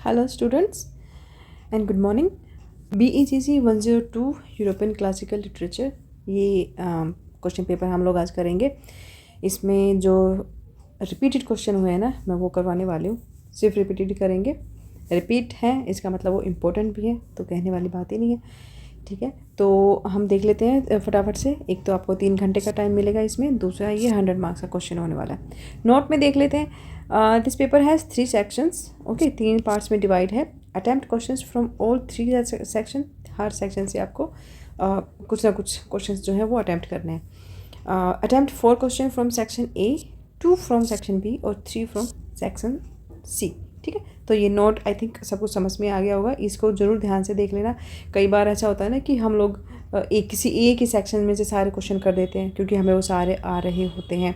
Hello students and good morning. BEGC 102 European classical literature ये question paper हम लोग आज करेंगे। इसमें जो रिपीटेड क्वेश्चन हुए हैं ना, मैं वो करवाने वाली हूँ। सिर्फ रिपीटेड करेंगे, रिपीट है इसका मतलब वो इम्पोर्टेंट भी है, तो कहने वाली बात ही नहीं है। ठीक है, तो हम देख लेते हैं फटाफट से। एक तो आपको 3 घंटे का टाइम मिलेगा इसमें, दूसरा ये 100 मार्क्स का क्वेश्चन होने वाला है। नोट में देख लेते हैं। This paper has 3 sections. Okay, 3 parts में डिवाइड है। Attempt questions from all 3 section. Her section से आपको कुछ ना कुछ क्वेश्चंस जो है वो अटैम्प्ट करने हैं। Attempt 4 question from section A, 2 from section B और 3 फ्रॉम सेक्शन सी। ठीक है, तो ये नोट आई थिंक सब कुछ समझ में आ गया होगा। इसको ज़रूर ध्यान से देख लेना। कई बार ऐसा होता है ना कि हम लोग किसी एक ही सेक्शन में से सारे क्वेश्चन कर देते हैं, क्योंकि हमें वो सारे आ रहे होते हैं।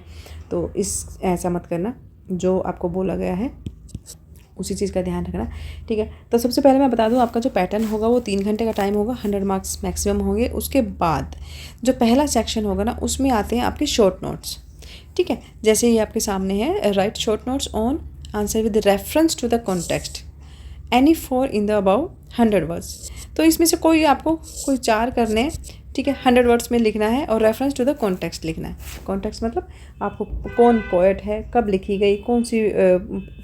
तो ऐसा मत करना, जो आपको बोला गया है उसी चीज़ का ध्यान रखना। ठीक है, तो सबसे पहले मैं बता दूं, आपका जो पैटर्न होगा वो 3 घंटे का टाइम होगा, 100 मार्क्स मैक्सिमम होंगे। उसके बाद जो पहला सेक्शन होगा ना, उसमें आते हैं आपके शॉर्ट नोट्स। ठीक है, जैसे ये आपके सामने है, right short notes on answer with reference to the context any 4 in the about 100 words. तो इसमें से कोई 4 करने हैं। ठीक है, 100 वर्ड्स में लिखना है और रेफरेंस टू द कॉन्टेक्स्ट लिखना है। कॉन्टेक्स्ट मतलब आपको कौन पोएट है, कब लिखी गई, कौन सी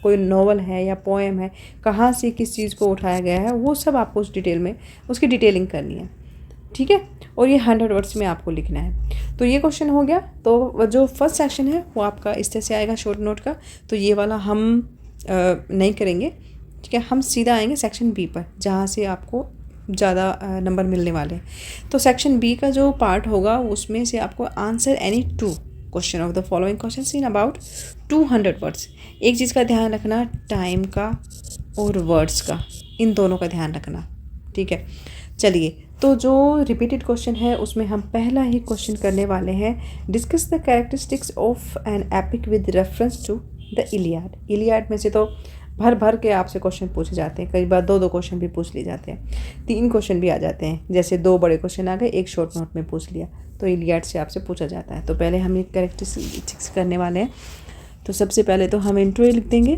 कोई नॉवल है या पोएम है, कहाँ से किस चीज़ को उठाया गया है, वो सब आपको उस डिटेल में उसकी डिटेलिंग करनी है। ठीक है, और ये 100 वर्ड्स में आपको लिखना है। तो ये क्वेश्चन हो गया। तो जो फर्स्ट सेक्शन है वो आपका इस तरह से आएगा शॉर्ट नोट का। तो ये वाला हम नहीं करेंगे। ठीक है, हम सीधा आएंगे सेक्शन बी पर, जहाँ से आपको ज़्यादा नंबर मिलने वाले हैं। तो सेक्शन बी का जो पार्ट होगा उसमें से आपको answer any 2 question of the following question in about 200 words. एक चीज़ का ध्यान रखना, टाइम का और वर्ड्स का, इन दोनों का ध्यान रखना। ठीक है, चलिए, तो जो रिपीटेड क्वेश्चन है उसमें हम पहला ही क्वेश्चन करने वाले हैं। Discuss the characteristics of an epic with reference to the Iliad. Iliad में से तो भर भर के आपसे क्वेश्चन पूछे जाते हैं, कई बार 2-2 क्वेश्चन भी पूछ लिए जाते हैं, 3 क्वेश्चन भी आ जाते हैं। जैसे 2 बड़े क्वेश्चन आ गए, एक शॉर्ट नोट में पूछ लिया, तो इलियाड से आपसे पूछा जाता है। तो पहले हम ये कैरेक्टरिस्टिक्स करने वाले हैं। तो सबसे पहले तो हम इंट्रो लिख देंगे।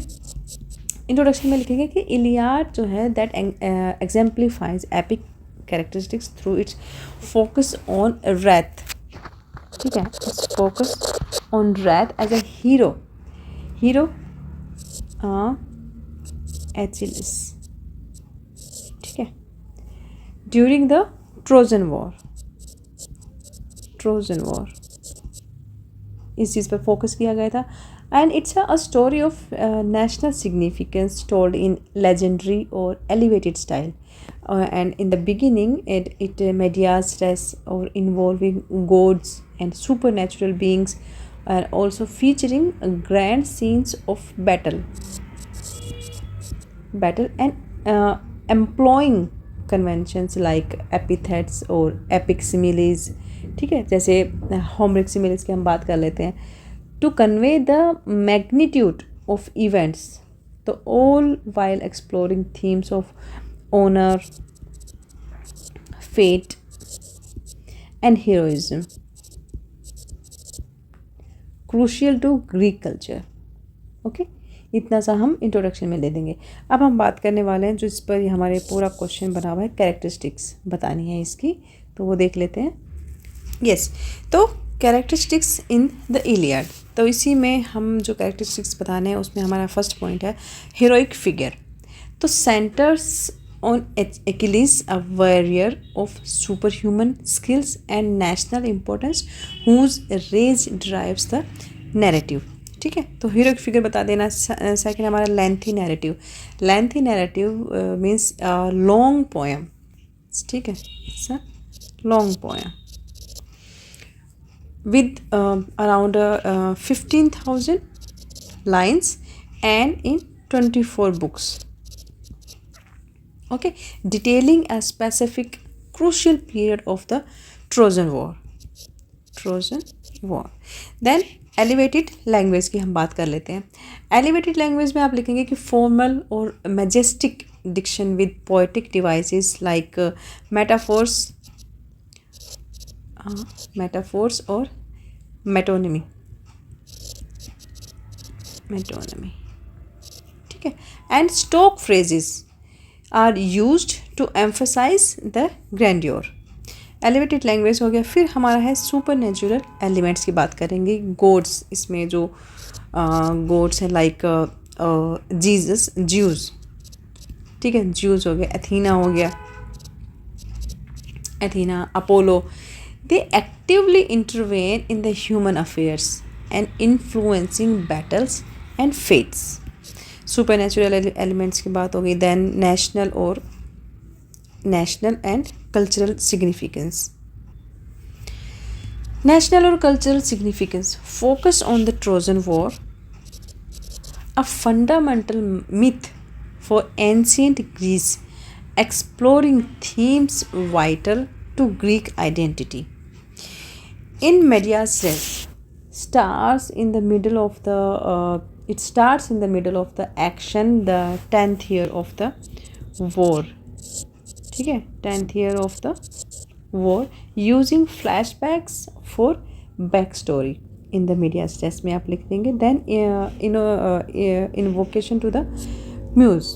इंट्रोडक्शन में लिखेंगे कि इलियाड जो है that exemplifies epic characteristics through its focus on wrath. ठीक है, focus on wrath as a hero Achilles. ठीक है, ड्यूरिंग द ट्रोजन वॉर इस चीज़ पर फोकस किया गया था। And it's a story of national significance told in legendary or elevated style. And in the beginning it medias res or involving gods and supernatural beings, and also featuring grand scenes of battle and employing conventions like epithets or epic similes। ठीक है, जैसे Homeric similes की हम बात कर लेते हैं। To convey the magnitude of events, तो all while exploring themes of honor, fate and heroism crucial to Greek culture। Okay, इतना सा हम इंट्रोडक्शन में दे देंगे। अब हम बात करने वाले हैं जो इस पर हमारे पूरा क्वेश्चन बना हुआ है, कैरेक्टरिस्टिक्स बतानी है इसकी, तो वो देख लेते हैं। यस, तो कैरेक्टरिस्टिक्स इन द इलियड। तो इसी में हम जो कैरेक्टरिस्टिक्स बताने हैं उसमें हमारा फर्स्ट पॉइंट है हीरोइक फिगर। तो centres on Achilles, a warrior of superhuman skills and national importance whose rage drives the narrative। ठीक है, तो हीरोइक फिगर बता देना। सेकंड हमारा lengthy narrative. Lengthy narrative means long poem. ठीक है, long poem with around 15,000 lines and in 24 books। Okay, detailing a specific crucial period of the Trojan War। Then elevated language की हम बात कर लेते हैं। एलिवेटेड लैंग्वेज में आप लिखेंगे कि फॉर्मल और majestic diction with poetic devices like metaphors और मेटोनिमी। ठीक है, and stock phrases are used to emphasize the grandeur. Elevated language हो गया. फिर हमारा है सुपर नेचुरल एलिमेंट्स की बात करेंगे. गोड्स, इसमें जो गोड्स हैं लाइक जीसस, ज्यूज, ठीक है, ज्यूज हो गया, एथीना हो गया, Athena, Apollo. They actively intervene in the human affairs and influencing battles and fates. Supernatural elements की बात हो गई. Then national and cultural significance. National or cultural significance. Focus on the Trojan War, a fundamental myth for ancient Greece, exploring themes vital to Greek identity. In medias res, it starts in the middle of the action, the 10th year of the war. ठीक है, 10th year of the war, using flashbacks for backstory. In the medias res में आप लिख देंगे. Then invocation to the muse,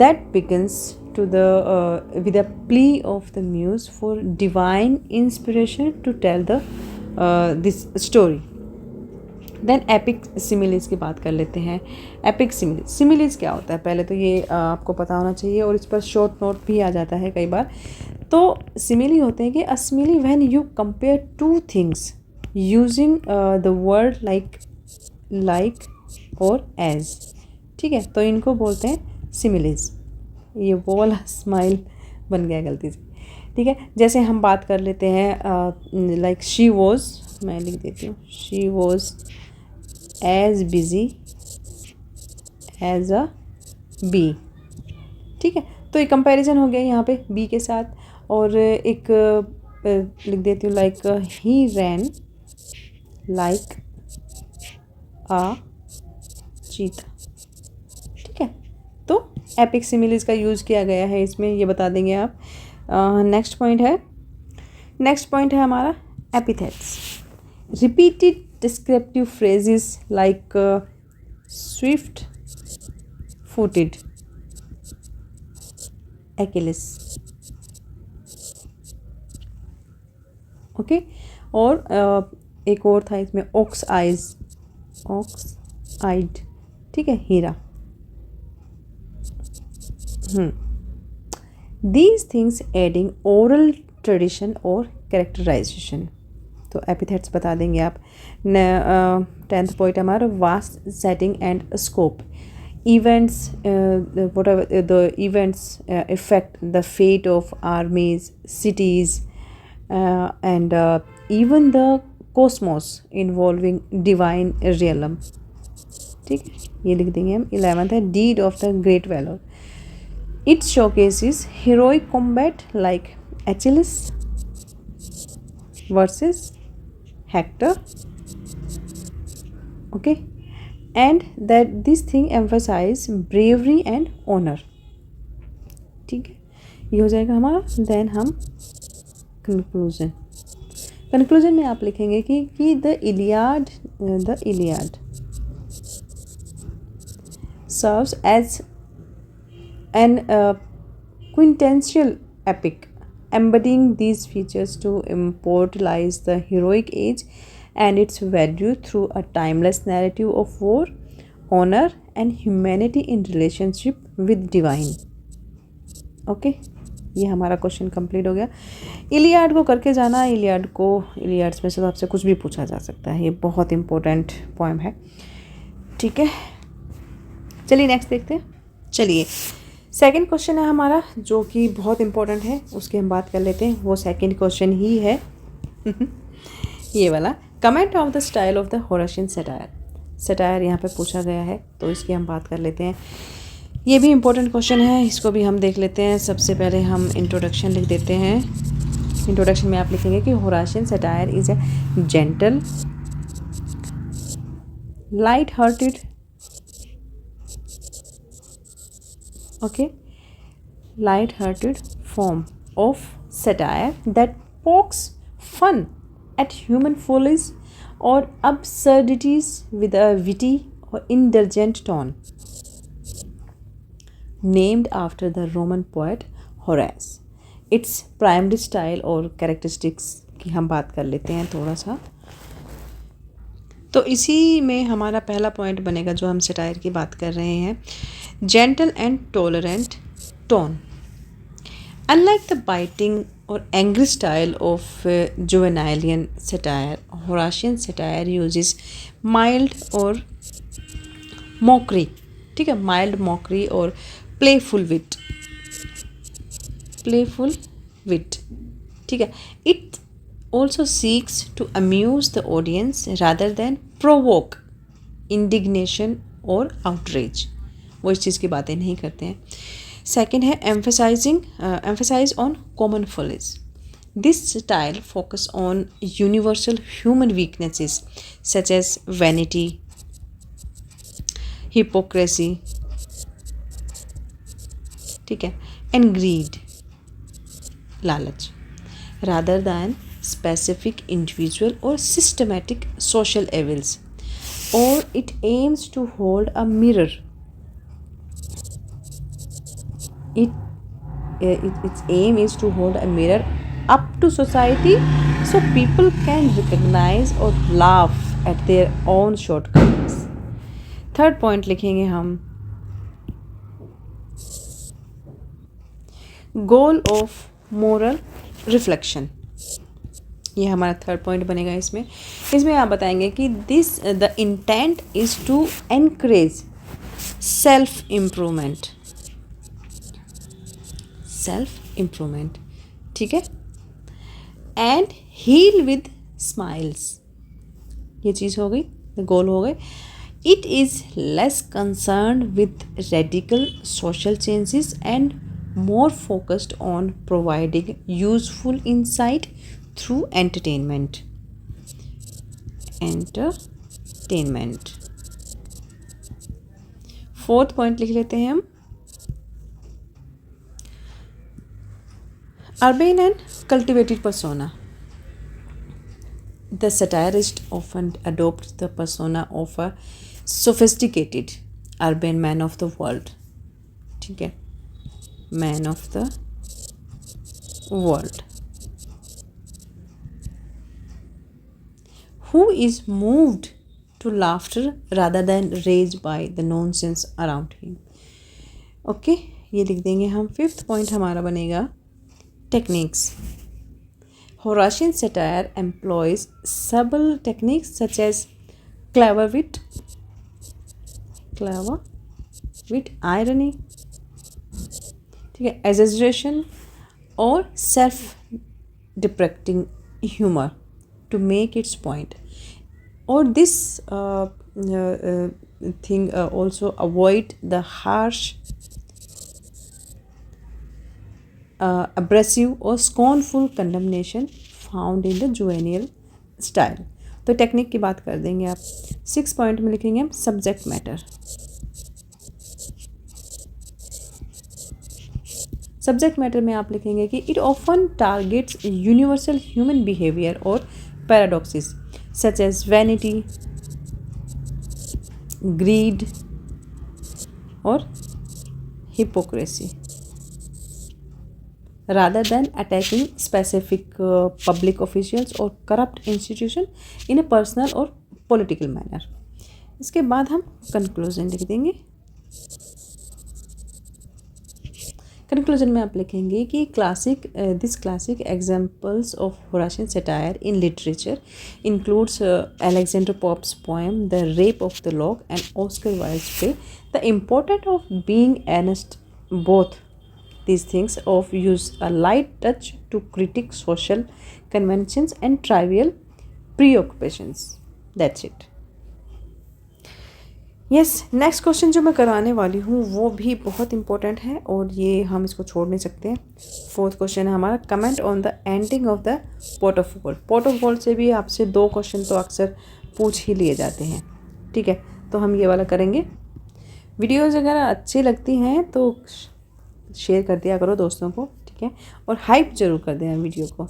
that begins with a plea of the muse for divine inspiration to tell this story. Then epic similes की बात कर लेते हैं. Epic similes क्या होता है, पहले तो ये आपको पता होना चाहिए और इस पर शॉर्ट नोट भी आ जाता है कई बार. तो सिमिली होते हैं कि a simile when you compare two things using the word like और एज. ठीक है, तो इनको बोलते हैं सिमिलीज. ये वो वाला स्माइल बन गया गलती से. ठीक है, जैसे हम बात कर लेते हैं लाइक शी वॉज, मैं लिख देती हूँ, she was as busy as a bee. ठीक है, तो एक कंपैरिजन हो गया यहाँ पे बी के साथ. और एक लिख देती हूँ लाइक ही रैन लाइक आ चीता. ठीक है, तो एपिक सिमिलीज का यूज़ किया गया है इसमें, ये बता देंगे आप. नेक्स्ट पॉइंट है हमारा epithets. Repeated descriptive phrases like Swift footed, Achilles. Okay, और एक और था इसमें ऑक्स आइड. ठीक है, हीरा. These things adding oral tradition और characterization. तो एपिथेट्स बता देंगे आप. 10th पॉइंट हमारा vast setting and scope. Events, whatever the events affect the fate of armies, cities, and even the cosmos involving divine realm. ठीक है, ये लिख देंगे हम. 11th है deed of the great valor. It showcases heroic combat like Achilles versus Hector. Okay, and that this thing emphasize bravery and honor. ठीक है, ये हो जाएगा हमारा. देन हम कंक्लूजन में आप लिखेंगे कि the Iliad serves as an quintessential epic, embodying these features to immortalize the heroic age and its value through a timeless narrative of war, honor, and humanity in relationship with divine. Okay, ये हमारा question complete हो गया. Iliad को करके जाना. इलियाड्स में से तो आपसे कुछ भी पूछा जा सकता है, ये बहुत इंपॉर्टेंट पोएम है. ठीक है, चलिए नेक्स्ट देखते हैं. चलिए, सेकंड क्वेश्चन है हमारा जो कि बहुत इंपॉर्टेंट है, उसकी हम बात कर लेते हैं. वो सेकंड क्वेश्चन ही है ये वाला. Comment of the style of the Horatian satire यहाँ पे पूछा गया है, तो इसकी हम बात कर लेते हैं. ये भी इम्पोर्टेंट क्वेश्चन है, इसको भी हम देख लेते हैं. सबसे पहले हम इंट्रोडक्शन लिख देते हैं. इंट्रोडक्शन में आप लिखेंगे कि Horatian satire is a gentle, light hearted, light-hearted form of satire that pokes fun at human follies or absurdities with a witty or indulgent tone. Named after the Roman poet Horace. Its primary style और characteristics की हम बात कर लेते हैं थोड़ा सा। तो इसी में हमारा पहला पॉइंट बनेगा जो हम सटायर की बात कर रहे हैं, gentle and tolerant tone. Unlike the biting or angry style of Juvenalian satire, Horatian satire uses mild or mockery, ठीक है, mild mockery और playful wit, ठीक है। It also seeks to amuse the audience rather than provoke indignation or outrage। वो इस चीज़ की बातें नहीं करते हैं। सेकेंड है emphasize on common follies. This style focus on universal human weaknesses such as vanity, hypocrisy, ठीक है, and greed, लालच, rather than specific individual or systematic social evils. Or it aims to hold a mirror. Its aim is to hold a mirror up to society so people can recognize or laugh at their own shortcomings. Third point लिखेंगे हम, goal of moral reflection. ये हमारा third point बनेगा। इसमें आप बताएंगे कि the intent is to encourage self improvement, ठीक है, एंड हील विद स्माइल्स। ये चीज़ हो गई, गोल हो गए। It is less concern with radical social changes and more focused on providing useful insight through entertainment. Fourth point लिख लेते हैं हम, urban and cultivated persona. The satirist often adopts the persona of a sophisticated urban man of the world, ठीक है, man of the world, who is moved to laughter rather than rage by the nonsense around him. Okay, ये लिख देंगे हम। Fifth point हमारा बनेगा techniques. Horatian satire employs subtle techniques such as clever wit, irony, ठीक है, exaggeration और self deprecating humor to make its point. Or this thing also avoid the harsh, abrasive और scornful condemnation found in the juvenile style. तो technique की बात कर देंगे आप। 6 पॉइंट में लिखेंगे हम सब्जेक्ट मैटर। सब्जेक्ट मैटर में आप लिखेंगे कि it often targets universal human behaviour और पैराडॉक्सिस सच एज वैनिटी, ग्रीड और hypocrisy, rather than attacking specific public officials or corrupt institution in a personal or political manner. इसके बाद हम कंक्लूजन लिख देंगे। कंक्लूजन में आप लिखेंगे कि this classic examples of Horatian satire in literature includes Alexander Pope's poem The Rape of the Lock and Oscar Wilde's play The Importance of Being Honest. Both these things of use a light touch to critique social conventions and trivial preoccupations. That's it. Yes, next question जो मैं करवाने वाली हूँ वो भी बहुत important है और ये हम इसको छोड़ नहीं सकते हैं। फोर्थ क्वेश्चन है हमारा, comment on the ending of the port of gold. Port of gold से भी आपसे 2 क्वेश्चन तो अक्सर पूछ ही लिए जाते हैं, ठीक है, तो हम ये वाला करेंगे। वीडियोज़ अगर अच्छी लगती हैं तो शेयर कर दिया करो दोस्तों को, ठीक है, और हाइप ज़रूर कर देना वीडियो को।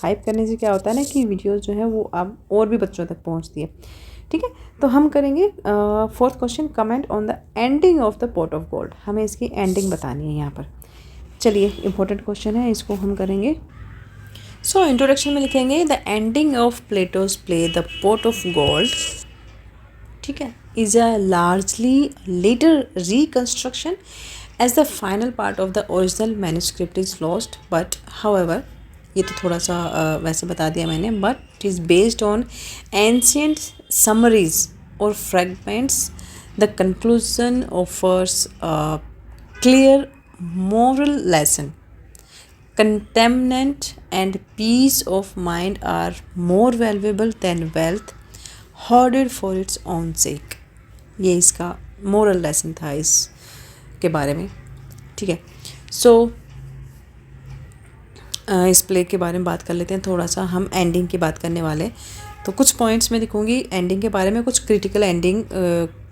हाइप करने से क्या होता है ना कि वीडियो जो है वो अब और भी बच्चों तक पहुंचती है। ठीक है, तो हम करेंगे fourth question, comment on the ending of the pot of gold. हमें इसकी एंडिंग बतानी है यहाँ पर। चलिए, इंपॉर्टेंट क्वेश्चन है, इसको हम करेंगे। सो इंट्रोडक्शन में लिखेंगे the ending of Plautus play the pot of gold, ठीक है, is a largely later reconstruction as the final part of the original manuscript is lost, but however, ये तो थोड़ा सा वैसे बता दिया मैंने, but it is based on ancient summaries और fragments. The conclusion offers clear moral lesson. Contentment and peace of mind are more valuable than wealth hoarded for its own sake. ये इसका moral lesson था इस के बारे में, ठीक है। सो इस प्ले के बारे में बात कर लेते हैं थोड़ा सा। हम एंडिंग की बात करने वाले, तो कुछ पॉइंट्स में लिखूँगी एंडिंग के बारे में, कुछ क्रिटिकल एंडिंग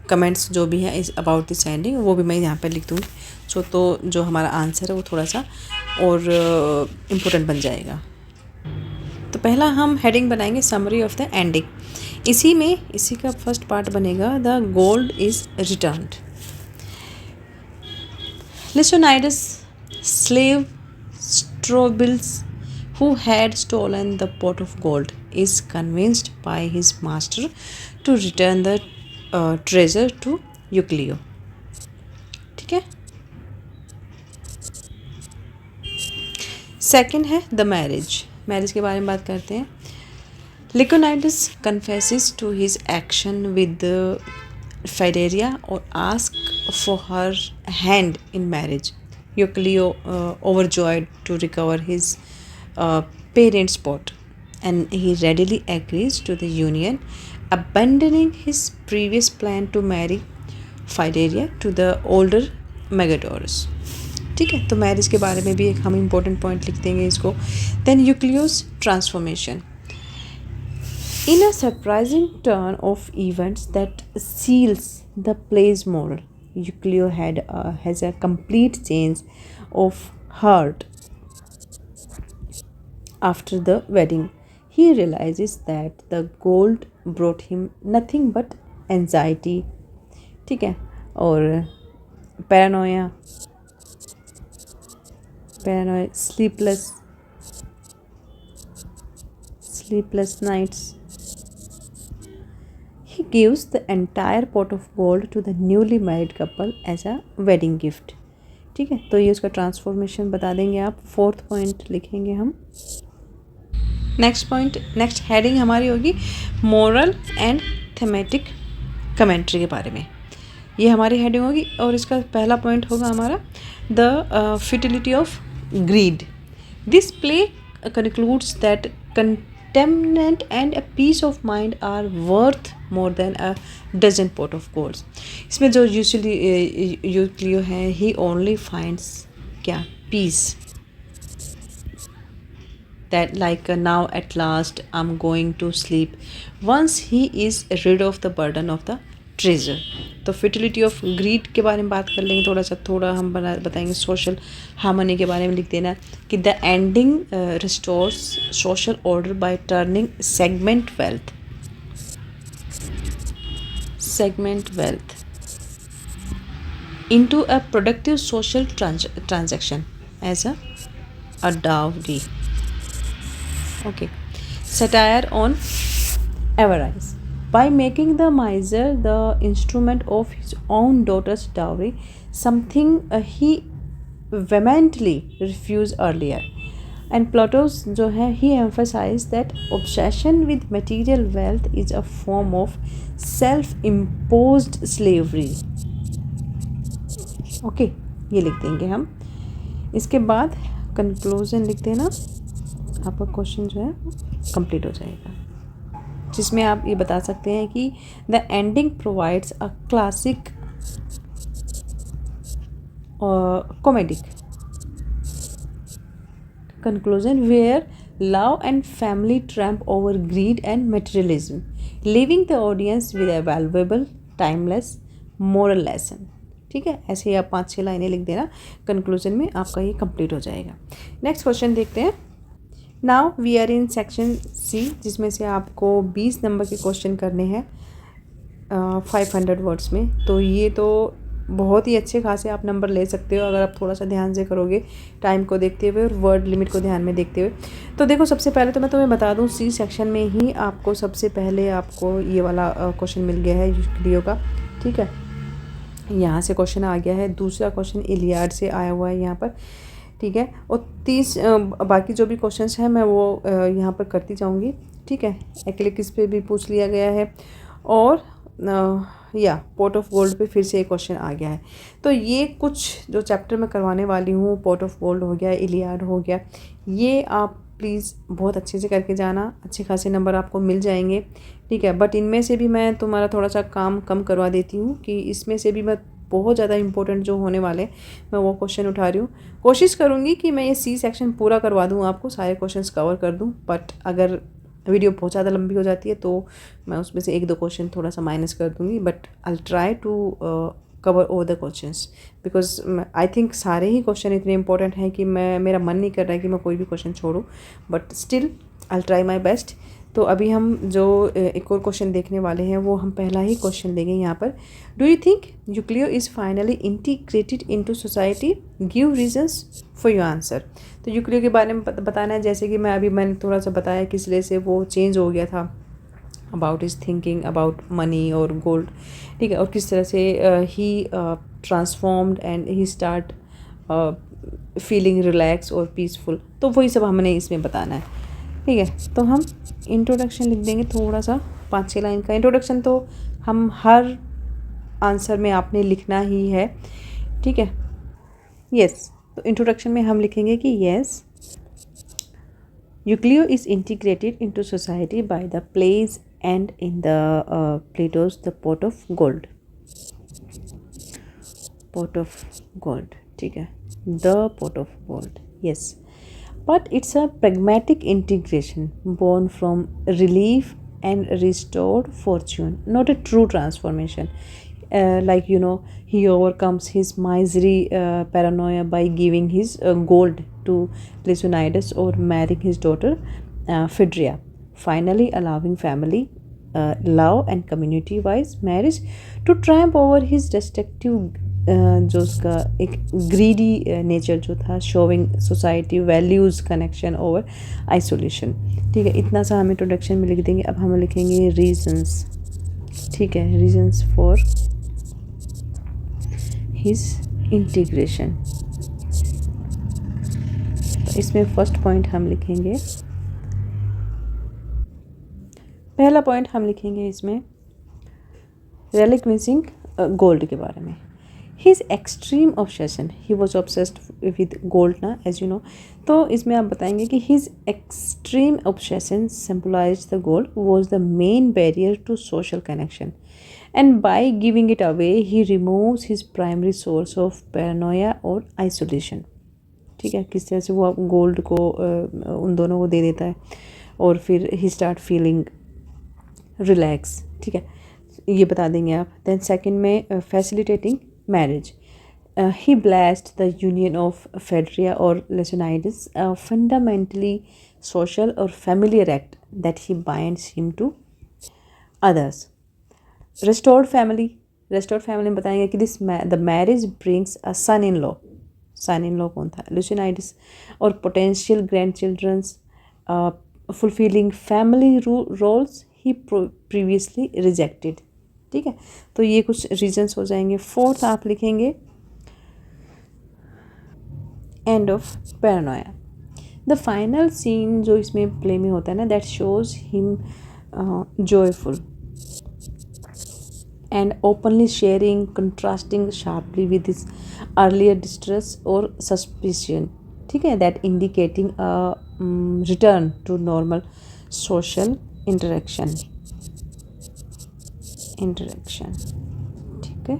कमेंट्स जो भी हैं इस अबाउट दिस एंडिंग वो भी मैं यहाँ पर लिख दूँगी। सो तो जो हमारा आंसर है वो थोड़ा सा और इम्पोर्टेंट बन जाएगा। तो पहला हम हेडिंग बनाएंगे समरी ऑफ द एंडिंग। इसी का फर्स्ट पार्ट बनेगा the gold is returned. Lyconides slave Strobils, who had stolen the pot of gold, is convinced by his master to return the treasure to Euclio, ठीक है। Second है the marriage के बारे में बात करते हैं। Lyconides confesses to his action with Phaedria or asks for her hand in marriage. Euclio, overjoyed to recover his parents' pot, and he readily agrees to the union, abandoning his previous plan to marry Phaedria to the older Megadorus, ठीक है। तो marriage के बारे में भी एक हम important point लिख देंगे इसको। Then Euclio's transformation. In a surprising turn of events that seals the play's moral, Euclio has a complete change of heart after the wedding. He realizes that the gold brought him nothing but anxiety, ठीक है, और paranoia, sleepless nights. He gives the entire pot of gold to the newly married couple as a wedding gift, ठीक है। तो ये उसका transformation बता देंगे आप। फोर्थ पॉइंट लिखेंगे हम। नेक्स्ट हेडिंग हमारी होगी मोरल एंड थेमेटिक कमेंट्री के बारे में। ये हमारी हेडिंग होगी और इसका पहला पॉइंट होगा हमारा the futility of greed. This play concludes that contentment and a peace of mind are worth more than a dozen pot of gold. इसमें जो यूक्लियो है he only finds क्या peace, that like now at last I'm going to sleep once he is rid of the burden of the treasure. तो fertility of greed के बारे में बात कर लेंगे थोड़ा हम बताएंगे। सोशल हार्मनी के बारे में लिख देना कि the ending restores social order by turning segment wealth into a productive social transaction as a dowry. Okay. Satire on avarice. By making the miser the instrument of his own daughter's dowry, something he vehemently refused earlier. And Plautus जो है he emphasized that obsession with material wealth is a form of self-imposed slavery. Okay, ये लिख देंगे हम। इसके बाद conclusion लिख देना, आपका क्वेश्चन जो है कंप्लीट हो जाएगा, जिसमें आप ये बता सकते हैं कि the ending provides a classic comedic conclusion where love and family trump over greed and materialism, living the audience with a valuable timeless moral lesson, ठीक है। ऐसे ही आप 5-6 लाइनें लिख देना, कंक्लूजन में आपका ये कंप्लीट हो जाएगा। नेक्स्ट क्वेश्चन देखते हैं। Now we are in section C, जिसमें से आपको 20 नंबर के क्वेश्चन करने हैं। 500 वर्ड्स में। तो ये तो बहुत ही अच्छे खासे आप नंबर ले सकते हो अगर आप थोड़ा सा ध्यान से करोगे, टाइम को देखते हुए और वर्ड लिमिट को ध्यान में देखते हुए। तो देखो, सबसे पहले तो मैं तुम्हें बता दूं, सी सेक्शन में ही आपको सबसे पहले आपको ये वाला क्वेश्चन मिल गया है यूक्लियो का। ठीक है, यहाँ से क्वेश्चन आ गया है। दूसरा क्वेश्चन इलियाड से आया हुआ है यहाँ पर। ठीक है, और 30 बाकी जो भी क्वेश्चंस हैं मैं वो यहाँ पर करती जाऊँगी। ठीक है, एक्लिक्स पे भी पूछ लिया गया है और या पोर्ट ऑफ गोल्ड पे फिर से एक क्वेश्चन आ गया है। तो ये कुछ जो चैप्टर मैं करवाने वाली हूँ, पोर्ट ऑफ गोल्ड हो गया, इलियाड हो गया, ये आप प्लीज़ बहुत अच्छे से करके जाना, अच्छे खासे नंबर आपको मिल जाएंगे। ठीक है, बट इनमें से भी मैं तुम्हारा थोड़ा सा काम कम करवा देती हूँ कि इसमें से भी मैं बहुत ज़्यादा इंपॉर्टेंट जो होने वाले मैं वो क्वेश्चन उठा रही हूँ। कोशिश करूँगी कि मैं ये सी सेक्शन पूरा करवा दूँ, आपको सारे क्वेश्चंस कवर कर दूँ, बट अगर वीडियो बहुत ज़्यादा लंबी हो जाती है तो मैं उसमें से 1-2 क्वेश्चन थोड़ा सा माइनस कर दूँगी, but I try to cover over the questions because I think सारे ही क्वेश्चन इतने इंपॉर्टेंट हैं कि मेरा मन नहीं कर रहा है कि मैं कोई भी क्वेश्चन छोड़ूँ, but still I try my best. तो अभी हम जो एक और क्वेश्चन देखने वाले हैं वो हम पहला ही क्वेश्चन लेंगे यहाँ पर। Do you think Euclio is finally integrated into society, give reasons for your answer. तो यूक्लियो के बारे में बताना है, जैसे कि मैंने थोड़ा सा बताया किस लिए से वो चेंज हो गया था, about his thinking about money और गोल्ड। ठीक है, और किस तरह से ही transformed and he start feeling relax और पीसफुल। तो वही सब हमने इसमें बताना है। ठीक है, तो हम इंट्रोडक्शन लिख देंगे थोड़ा सा 5-6 लाइन का इंट्रोडक्शन। तो हम हर आंसर में आपने लिखना ही है। ठीक है, यस। तो इंट्रोडक्शन में हम लिखेंगे कि yes, Euclio is integrated into society by the place and in the Plautus the pot of gold. Pot of gold, ठीक है, the pot of gold, yes. But it's a pragmatic integration born from relief and restored fortune, not a true transformation. Like, he overcomes his misery paranoia by giving his gold to Leonidas or marrying his daughter Phaedria, finally allowing family love and community-wise marriage to triumph over his destructive जो उसका एक greedy nature जो था, showing society values connection over isolation. ठीक है, इतना सा हम इंट्रोडक्शन में लिख देंगे। अब हम लिखेंगे रीजंस। ठीक है, रीजंस फॉर हिज इंटीग्रेशन। तो इसमें फर्स्ट पॉइंट हम लिखेंगे, पहला पॉइंट हम लिखेंगे इसमें रेलिक मिसिंग गोल्ड के बारे में। His extreme obsession, he was obsessed with gold ना, as you know। तो इसमें आप बताएंगे कि his extreme obsession symbolized the gold was the main barrier to social connection, and by giving it away he removes his primary source of paranoia or isolation। ठीक है, किस तरह से वो गोल्ड को उन दोनों को दे देता है और फिर he start feeling relax। ठीक है, ये बता देंगे आप। देन सेकंड में facilitating marriage, he blessed the union of Phaedria or Leonidas, a fundamentally social or familiar act that he binds him to others। restored family में बताएंगे कि the marriage brings a son-in-law कौन था, Leonidas, और potential grandchildren's fulfilling family roles he previously rejected। ठीक है, तो ये कुछ रीजंस हो जाएंगे। फोर्थ आप लिखेंगे end of paranoia. The final scene जो इसमें प्ले में होता है ना, that shows him joyful and openly sharing, contrasting sharply with his earlier distress और सस्पिशन। ठीक है, that indicating return to normal social interaction. ठीक है,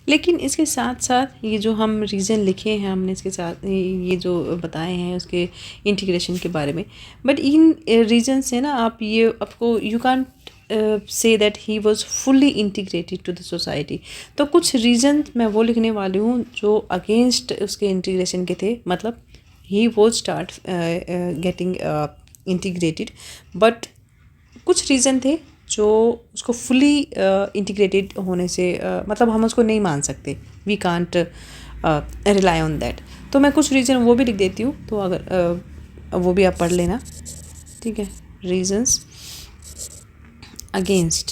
लेकिन इसके साथ साथ ये जो हम रीज़न लिखे हैं हमने, इसके साथ ये जो बताए हैं उसके इंटीग्रेशन के बारे में, बट इन रीजन से ना आप ये आपको you can't say that he was fully integrated to the society. तो कुछ रीज़न मैं वो लिखने वाली हूँ जो अगेंस्ट उसके इंटीग्रेशन के थे, मतलब he was start getting integrated, but कुछ रीज़न थे जो उसको फुली इंटीग्रेटेड होने से मतलब हम उसको नहीं मान सकते, we can't rely on that. तो मैं कुछ रीज़न वो भी लिख देती हूँ, तो अगर वो भी आप पढ़ लेना, ठीक है। रीजंस अगेंस्ट,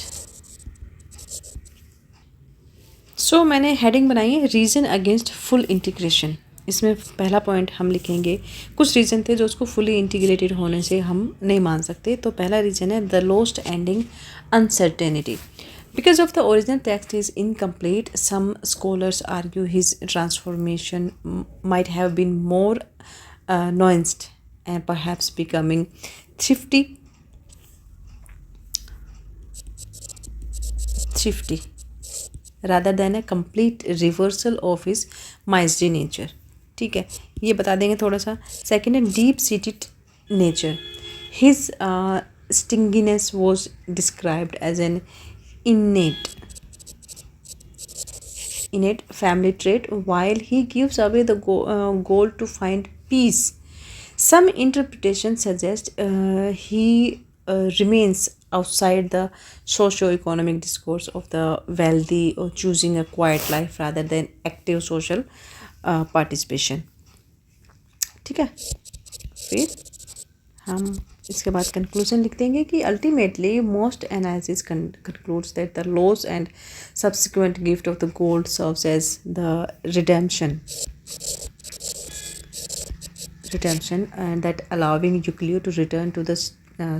सो मैंने हेडिंग बनाई है रीज़न अगेंस्ट फुल इंटीग्रेशन। इसमें पहला पॉइंट हम लिखेंगे, कुछ रीज़न थे जो उसको फुली इंटीग्रेटेड होने से हम नहीं मान सकते। तो पहला रीज़न है the lost ending uncertainty. Because of the original text is incomplete, some scholars argue his transformation might have been more nuanced and perhaps becoming thrifty rather than a complete reversal of his miserly nature। ठीक है, ये बता देंगे थोड़ा सा। Second है deep seated nature, his stinginess was described as an innate family trait, while he gives away the goal to find peace. Some interpretations suggest he remains outside the socio-economic discourse of the wealthy, or choosing a quiet life rather than active social participation। ठीक है, फिर हम इसके बाद conclusion लिख देंगे कि ultimately most analysis concludes that the loss and subsequent gift of the gold serves as the redemption that allowing Euclid to return to the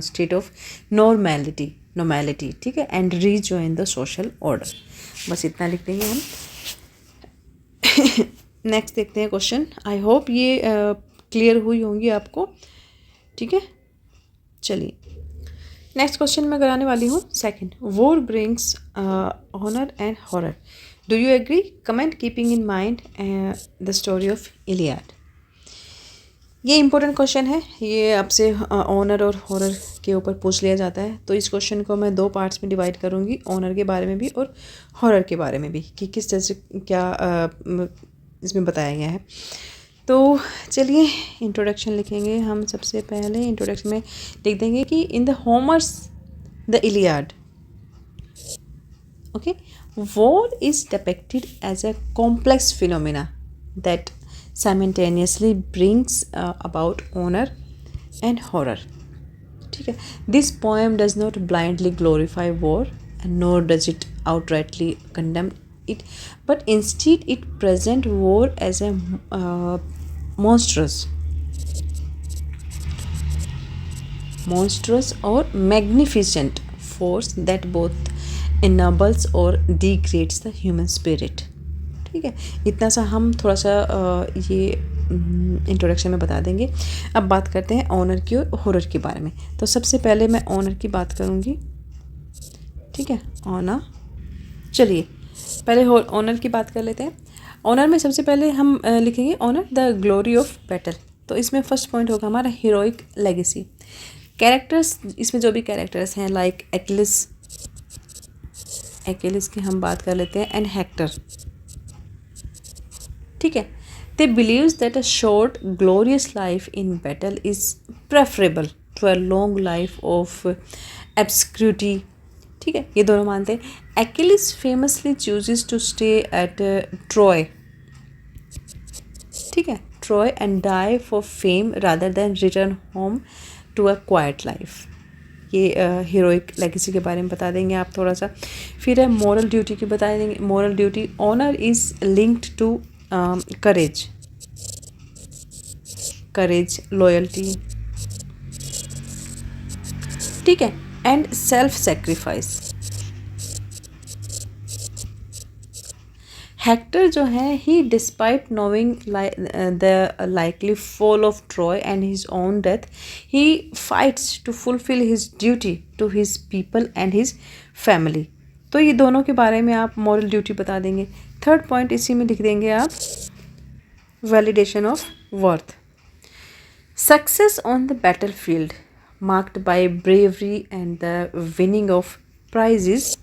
state of normality, ठीक है, and rejoin the social order। बस इतना लिख देंगे हम। Next देखते हैं question. I hope ये क्लियर हुई होंगी आपको, ठीक है। चलिए नेक्स्ट क्वेश्चन मैं कराने वाली हूँ। Second, war brings honour and horror, do you agree? Comment keeping in mind the story of Iliad. ये इंपॉर्टेंट क्वेश्चन है, ये आपसे ऑनर और हॉरर के ऊपर पूछ लिया जाता है। तो इस क्वेश्चन को मैं दो पार्ट्स में डिवाइड करूँगी, ऑनर के बारे में भी और हॉरर के बारे में भी, कि किस तरह से क्या इसमें बताया गया है। तो चलिए इंट्रोडक्शन लिखेंगे हम। सबसे पहले इंट्रोडक्शन में लिख देंगे कि in the Homer's the Iliad, okay, war is depicted as a complex phenomena that simultaneously brings about honor and horror। ठीक है, this poem does not blindly glorify war and nor does it outrightly condemn it, but instead it presents war as a monstrous or magnificent force that both ennobles or degrades the human spirit। ठीक है, इतना सा हम थोड़ा सा ये introduction में बता देंगे। अब बात करते हैं ऑनर की और हॉरर के बारे में। तो सबसे पहले मैं ऑनर की बात करूँगी, ठीक है, ऑनर। चलिए पहले ऑनर की बात कर लेते हैं। ऑनर में सबसे पहले हम लिखेंगे honour the glory of battle. तो इसमें फर्स्ट पॉइंट होगा हमारा हीरोइक लेगेसी। कैरेक्टर्स, इसमें जो भी कैरेक्टर्स हैं लाइक एक्लिस की हम बात कर लेते हैं, एंड हेक्टर, ठीक है। They believes that a short glorious life in battle is preferable to a long life of obscurity, ठीक है, ये दोनों मानते हैं। Achilles famously chooses to stay at Troy, ठीक है, Troy, and die for fame rather than return home to a quiet life. ये heroic legacy के बारे में बता देंगे आप थोड़ा सा। फिर है मॉरल ड्यूटी की बता देंगे। Moral duty, honour is linked to courage, loyalty, ठीक है, एंड सेल्फ सेक्रीफाइस। हेक्टर जो है, he despite knowing the likely fall of Troy and his own death, he fights to fulfil his duty to his people and his family. तो ये दोनों के बारे में आप मॉरल ड्यूटी बता देंगे। थर्ड पॉइंट इसी में लिख देंगे आप, validation of worth. Success on the battlefield marked by bravery and the winning of prizes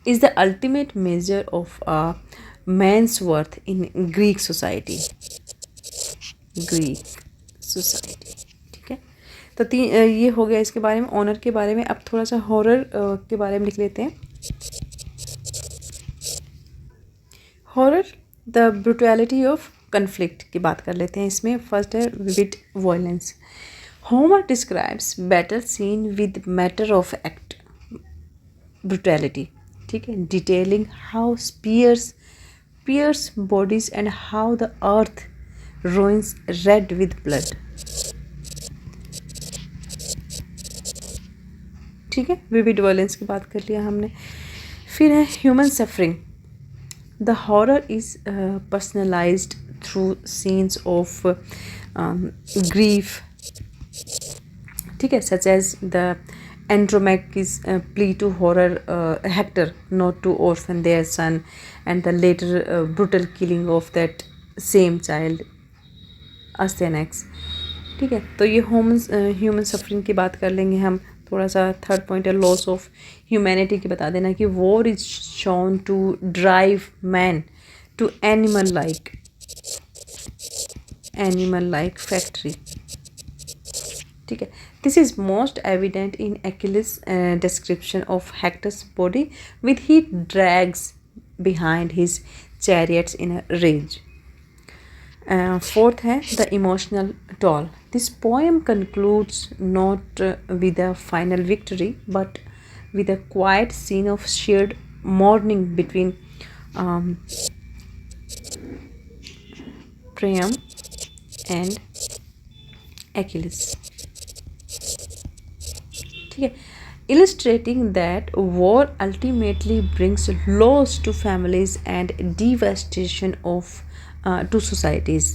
is the ultimate measure of a man's worth in Greek society, ठीक है। तो ये हो गया इसके बारे में, ऑनर के बारे में। अब थोड़ा सा हॉरर के बारे में लिख लेते हैं। Horror, the brutality of conflict की बात कर लेते हैं इसमें। फर्स्ट है vivid violence. Homer describes battle scene with matter of fact brutality, ठीक है, detailing how spears pierce bodies and how the earth ruins red with blood, ठीक है, विविड वायलेंस की बात कर लिया हमने। फिर है human suffering. The horror is personalised through scenes of grief, ठीक है, such as the Andromachus plea to Hector not to orphan their son, and the later brutal killing of that same child, Astyanax, ठीक है। तो ये human suffering की बात कर लेंगे हम। थोड़ा सा थर्ड पॉइंट है लॉस ऑफ ह्यूमैनिटी की बता देना कि war is shown to drive man to animal like factory, ठीक है। This is most evident in Achilles description of Hector's body with he drags behind his chariots in a rage. Fourth है the emotional toll. This poem concludes not with a final victory but with a quiet scene of shared mourning between Priam and Achilles, ठीक है, illustrating that war ultimately brings loss to families and devastation of to societies,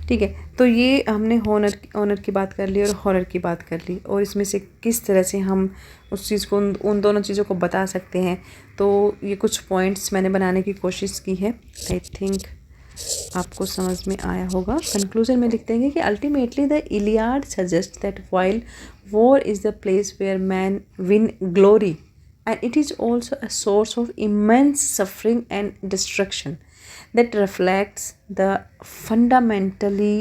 ठीक है। तो ये हमने honour की बात कर ली और हॉरर की बात कर ली, और इसमें से किस तरह से हम उस चीज़ को उन दोनों चीज़ों को बता सकते हैं। तो ये कुछ पॉइंट्स मैंने बनाने की कोशिश की है, आई थिंक आपको समझ में आया होगा। कंक्लूजन में लिख देंगे कि ultimately the Iliad suggest that while war is the place where man win glory and it is also a source of immense suffering and destruction that reflects the fundamentally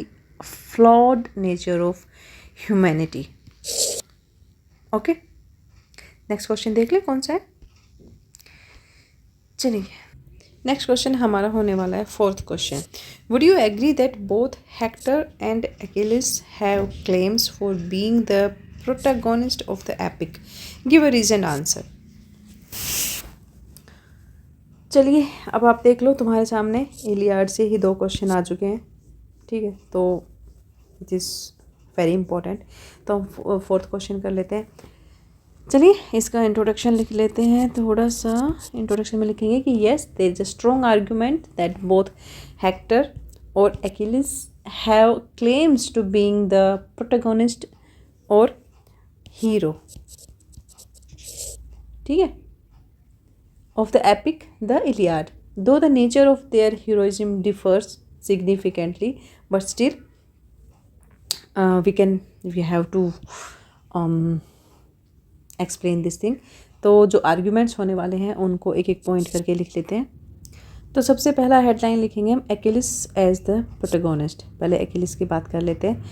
flawed nature of humanity. Okay, next question देख ले कौन सा है। चलिए next question हमारा होने वाला है fourth question. Would you agree that both Hector and Achilles have claims for being the protagonist of the epic? Give a reason answer. चलिए अब आप देख लो, तुम्हारे सामने इलियाड से ही 2 क्वेश्चन आ चुके हैं, ठीक है, तो इट इज़ वेरी इंपॉर्टेंट। तो हम फोर्थ क्वेश्चन कर लेते हैं। चलिए इसका इंट्रोडक्शन लिख लेते हैं। थोड़ा सा इंट्रोडक्शन में लिखेंगे कि yes there is a strong argument that both Hector और Achilles have claims to being the protagonist और हीरो, ठीक है, of the epic the Iliad, though the nature of their heroism differs significantly, but still we have to explain this thing. तो जो arguments होने वाले हैं उनको एक एक पॉइंट करके लिख लेते हैं। तो सबसे पहला हेडलाइन लिखेंगे हम Achilles एज द प्रोटैगोनिस्ट। पहले Achilles की बात कर लेते हैं।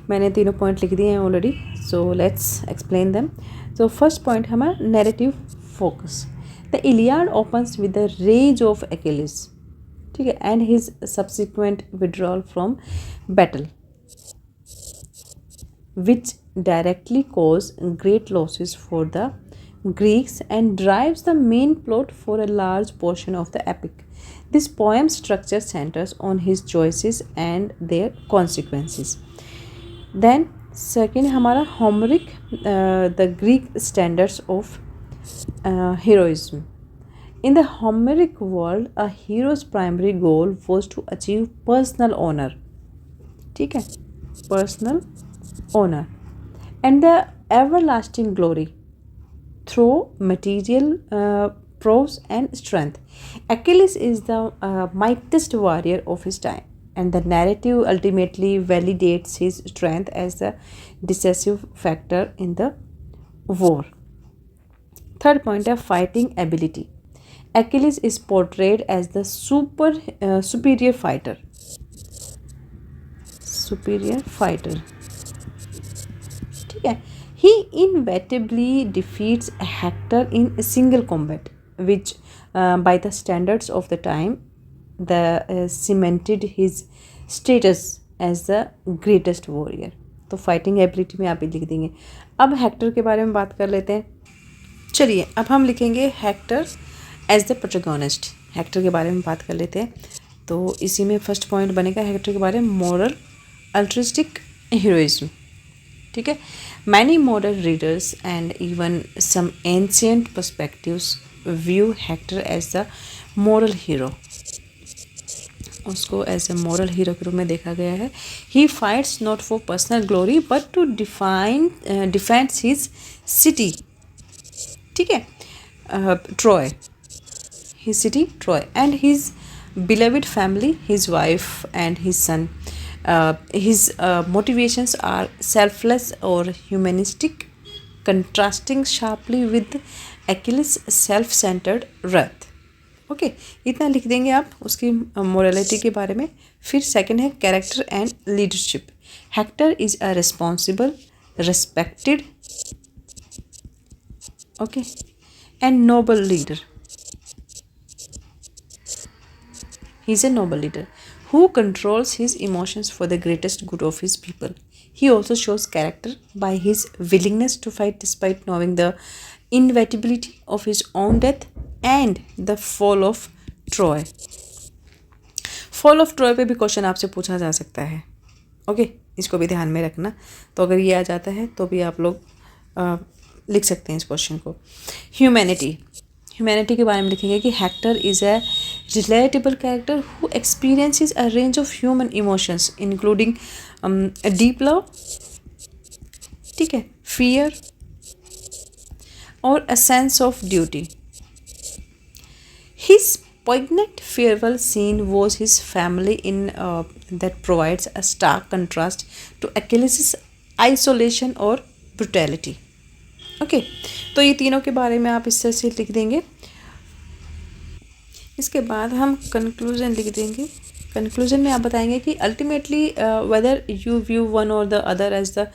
मैंने तीनों पॉइंट लिख दिए हैं already, so let's explain them. तो फर्स्ट पॉइंट हमारा narrative focus. The Iliad opens with the rage of Achilles, ठीक है, and his subsequent withdrawal from battle which directly cause great losses for the Greeks and drives the main plot for a large portion of the epic. This poem structure centers on his choices and their consequences. Then second हमारा Homeric, the Greek standards of heroism. In the Homeric world, a hero's primary goal was to achieve personal honor, ठीक है, personal honor and the everlasting glory through material prowess and strength. Achilles is the mightiest warrior of his time, and the narrative ultimately validates his strength as the decisive factor in the war. Third point of fighting ability. Achilles is portrayed as the superior fighter, ठीक है. ही inevitably defeats Hector in a single combat, which by the standards of the time cemented his status as the greatest warrior. तो fighting ability में आप ही लिख देंगे. अब Hector के बारे में बात कर लेते हैं. चलिए अब हम लिखेंगे Hector as the protagonist. Hector के बारे में बात कर लेते हैं. तो इसी में फर्स्ट पॉइंट बनेगा हेक्टर के बारे में, मोरल अल्ट्रिस्टिक हीरोइज्म. ठीक है. Many modern readers and even some ancient perspectives view Hector as the moral hero. उसको एज ए मॉरल हीरो के रूप में देखा गया है. He fights not for personal glory but to defends his city. ठीक है. Troy, his city Troy and his beloved family, his wife and his son. His motivations are selfless or humanistic, contrasting sharply with Achilles' self-centered wrath. Okay, इतना लिख देंगे आप उसकी morality के बारे में. फिर सेकंड है character and leadership. Hector is a responsible, respected, okay, and noble leader. He is a noble leader who controls his emotions for the greatest good of his people. He also shows character by his willingness to fight despite knowing the inevitability of his own death and the fall of Troy. Fall of Troy पे भी question आपसे पूछा जा सकता है. Okay, इसको भी ध्यान में रखना. तो अगर ये आ जाता है तो भी आप लोग लिख सकते हैं इस क्वेश्चन को. ह्यूमैनिटी के बारे में लिखेंगे कि Hector is a relatable character who experiences a range of human emotions including deep love, ठीक है, फियर और a sense of duty. His poignant farewell scene was his family in that provides a stark contrast to Achilles' isolation और brutality. Okay, तो ये तीनों के बारे में आप इस तरह से लिख देंगे. इसके बाद हम कंक्लूजन लिख देंगे. कंक्लूजन में आप बताएंगे कि ultimately whether you view one और the other as the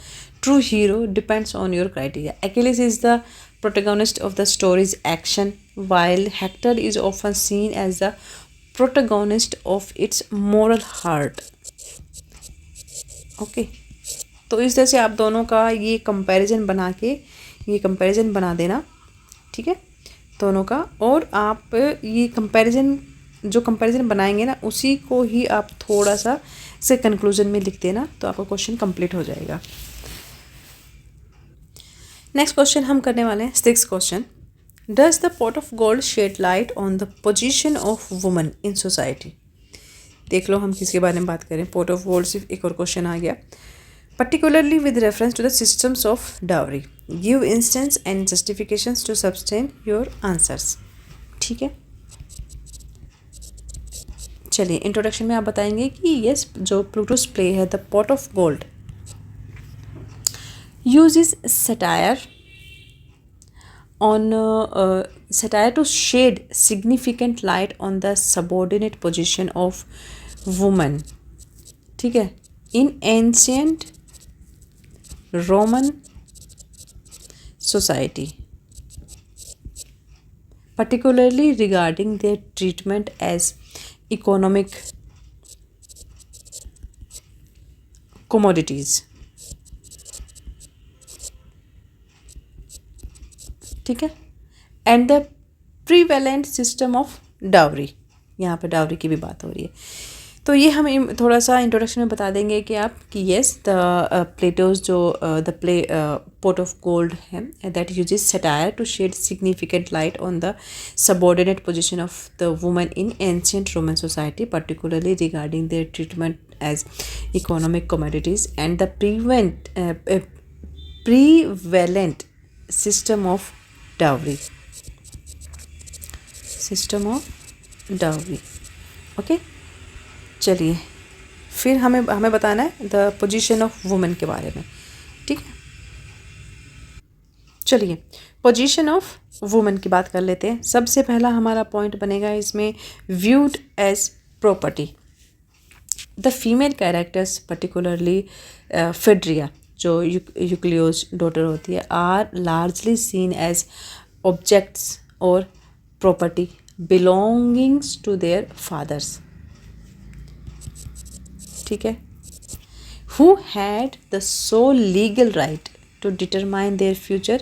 true hero depends on your criteria. Achilles is the protagonist of the story's action, while Hector is often seen as the protagonist of its moral heart. Okay, तो इस तरह से आप दोनों का ये comparison बना देना. ठीक है, दोनों का. और आप ये कंपैरिजन बनाएंगे ना, उसी को ही आप थोड़ा सा से कंक्लूजन में लिख देना, तो आपका क्वेश्चन कंप्लीट हो जाएगा. नेक्स्ट क्वेश्चन हम करने वाले हैं 6th question. Does the pot of gold shed light on the position of woman in society. देख लो हम किसके बारे में बात करें. पॉट ऑफ गोल्ड से एक और क्वेश्चन आ गया. particularly with reference to the systems of dowry. Give instance and justifications to sustain your answers. ठीक है. चलिए इंट्रोडक्शन में आप बताएंगे कि यस, जो प्लूटोस प्ले है the pot of gold uses satire to shed significant light on the subordinate position of woman. ठीक है. In ancient Roman society, particularly regarding their treatment as economic commodities. ठीक है. And the prevalent system of dowry. यहाँ पर dowry की भी बात हो रही है. तो ये हम थोड़ा सा इंट्रोडक्शन में बता देंगे कि आप कि येस द प्लेटोज जो the play pot of gold है that uses satire to shed significant light on the subordinate position of the women in ancient Roman society, particularly regarding their treatment as economic commodities and the prevalent system of dowry. Okay, चलिए फिर हमें बताना है the position of women के बारे में. ठीक है, चलिए पोजीशन ऑफ वुमेन की बात कर लेते हैं. सबसे पहला हमारा पॉइंट बनेगा इसमें viewed as property. The female characters particularly Phaedria जो यूक्लियोस डॉटर होती है, are largely seen as objects और property belongings to their fathers. ठीक है, who had the sole legal right to determine their future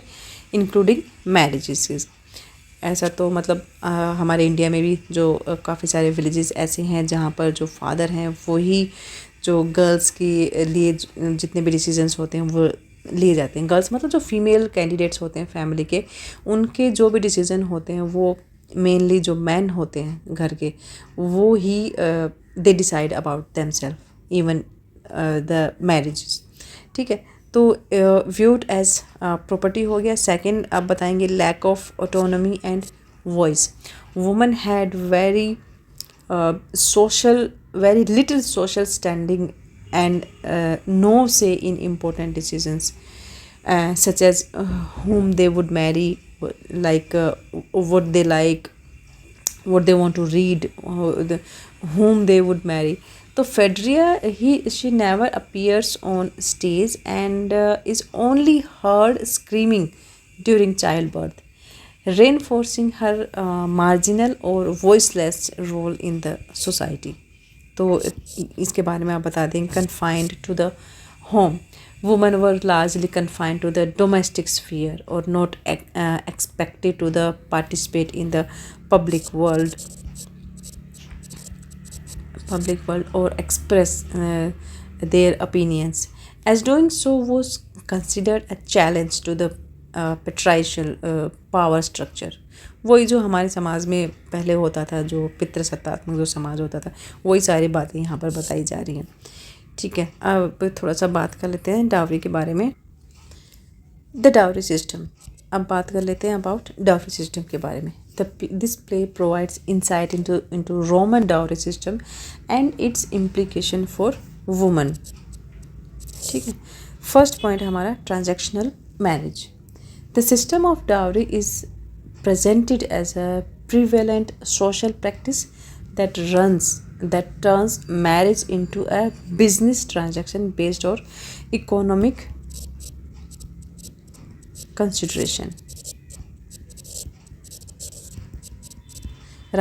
including marriages। ऐसा तो मतलब हमारे इंडिया में भी जो काफ़ी सारे विलेजेस ऐसे हैं जहाँ पर जो फादर हैं वही जो गर्ल्स के लिए जितने भी डिसीजंस होते हैं वो लिए जाते हैं। गर्ल्स मतलब जो फीमेल कैंडिडेट्स होते हैं फैमिली के, उनके जो भी डिसीजन होते हैं वो मेनली जो मैन होते हैं घर के, वो ही they decide about themselves even the marriages. ठीक है, तो व्यूड एज प्रॉपर्टी हो गया। सेकंड अब बताएंगे lack of autonomy and voice. Woman had very little social standing and no say in important decisions such as whom they would marry, like what they like, what they want to read, whom they would marry. So Phaedria, she never appears on stage and is only heard screaming during childbirth, reinforcing her marginal or voiceless role in the society. तो इसके बारे में आप बता दें। confined to the home, women were largely confined to the domestic sphere or not expected to the participate in the public world or express their opinions, as doing so was considered a challenge to the patriarchal power structure। वही जो हमारे समाज में पहले होता था, जो पितृसत्तात्मक जो समाज होता था, वही सारी बातें यहाँ पर बताई जा रही हैं। ठीक है, अब थोड़ा सा बात कर लेते हैं डावरी के बारे में। द डावरी सिस्टम, अब बात कर लेते हैं अबाउट डावरी सिस्टम के बारे में। This play provides insight into Roman dowry system and its implication for women। ठीक है, फर्स्ट पॉइंट हमारा transactional marriage. The system of dowry is presented as a prevalent social practice that turns marriage into a business transaction based on economic consideration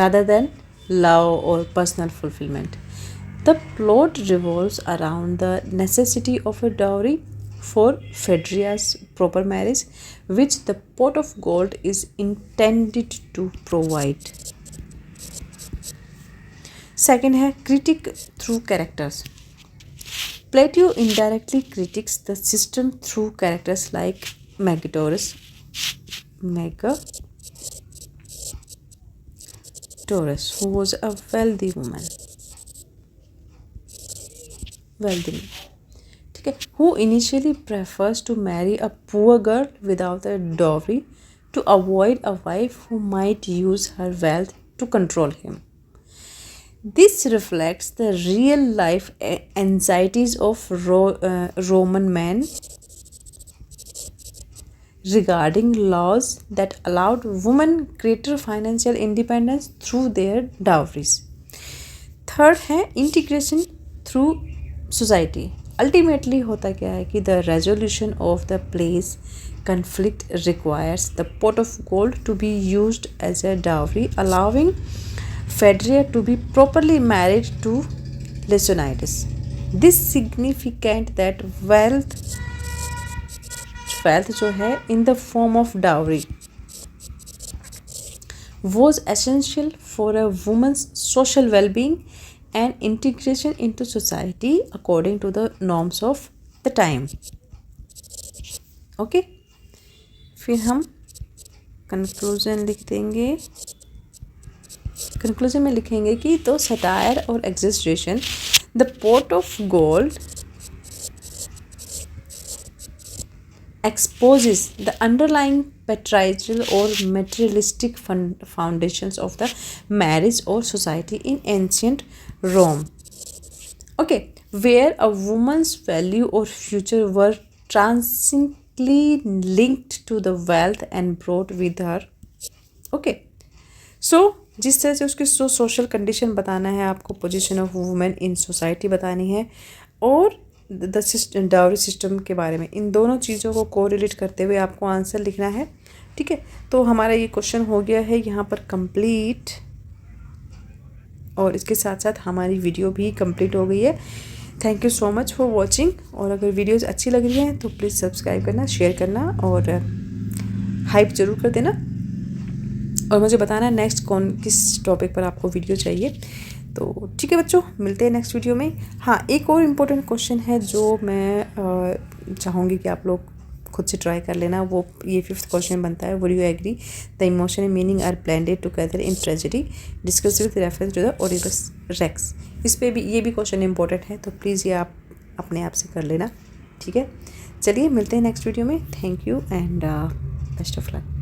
rather than love or personal fulfillment. The plot revolves around the necessity of a dowry for Phaedria's proper marriage, which the pot of gold is intended to provide. Second है critic through characters. Plato indirectly critiques the system through characters like Megataurus, who was a wealthy man, ठीक है, who initially prefers to marry a poor girl without a dowry to avoid a wife who might use her wealth to control him. This reflects the real life anxieties of Roman men regarding laws that allowed women greater financial independence through their dowries. Third है integration through society. Ultimately होता क्या है कि the resolution of the place conflict requires the pot of gold to be used as a dowry, allowing Phaedria to be properly married to Leonidas. This significant that wealth जो है in the form of dowry was essential for a woman's social well-being and integration into society according to the norms of the time. Okay? फिर हम conclusion लिख देंगे। Conclusion में लिखेंगे कि तो सटायर और exaggeration, the pot of gold exposes the underlying patriarchal or materialistic foundations of the marriage or society in ancient Rome. Okay, where a woman's value or future were transiently linked to the wealth and brought with her. Okay, so जिस तरह से उसकी social condition बताना है आपको, position of women in society बतानी है, और डाउरी सिस्टम के बारे में। इन दोनों चीज़ों को कोरिलेट करते हुए आपको आंसर लिखना है, ठीक है। तो हमारा ये क्वेश्चन हो गया है यहाँ पर कंप्लीट, और इसके साथ साथ हमारी वीडियो भी कंप्लीट हो गई है। Thank you so much for watching. और अगर वीडियोज़ अच्छी लग रही हैं तो प्लीज़ सब्सक्राइब करना, शेयर करना और हाइप ज़रूर कर देना, और मुझे बताना नेक्स्ट किस टॉपिक पर आपको वीडियो चाहिए। तो ठीक है बच्चों, मिलते हैं नेक्स्ट वीडियो में। हाँ, एक और इम्पोर्टेंट क्वेश्चन है जो मैं चाहूँगी कि आप लोग खुद से ट्राई कर लेना। वो ये 5th क्वेश्चन बनता है, would you agree the emotion and meaning are blended together in tragedy, discuss with reference to the Oedipus Rex. इस पे भी ये भी क्वेश्चन इंपॉर्टेंट है, तो प्लीज़ ये आप अपने आप से कर लेना, ठीक है। चलिए मिलते हैं नेक्स्ट वीडियो में। Thank you and best of luck.